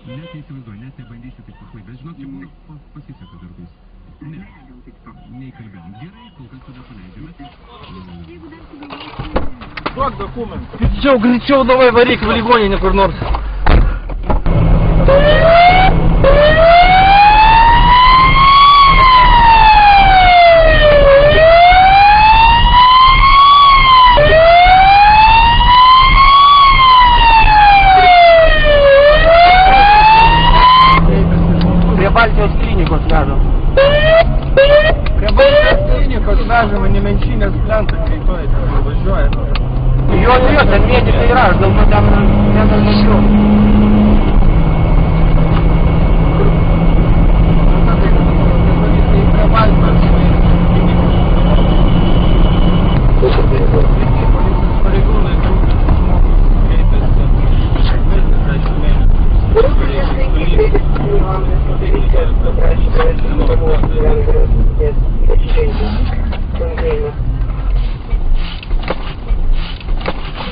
Net neįsivaizduoju, net nebandysiu taip paklaidęs. Žinok, čia būna pasiseka kartais. Ne, neįkalbėjom. Gerai, kol kas tada paleidžiame. Duok dokumentą. Greičiau, davai varyk в ligoninę kur nors. Prie Baltijos klinikos vežam. Prie Baltijos klinikos vežam, Nemenčinės plentas, kai to važiuoja. Jo, ten medikai yra, aš galbūt ten nedalykiu. Prie Baltijos klinikos pareigūnai kreipėsi 50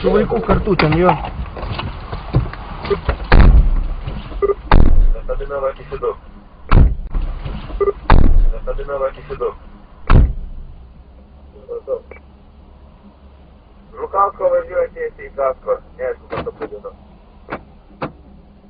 Su vaikų kartu ten jo. Žukausko važiuoja tiesiai į Kasko, neaišku, kas apgadino.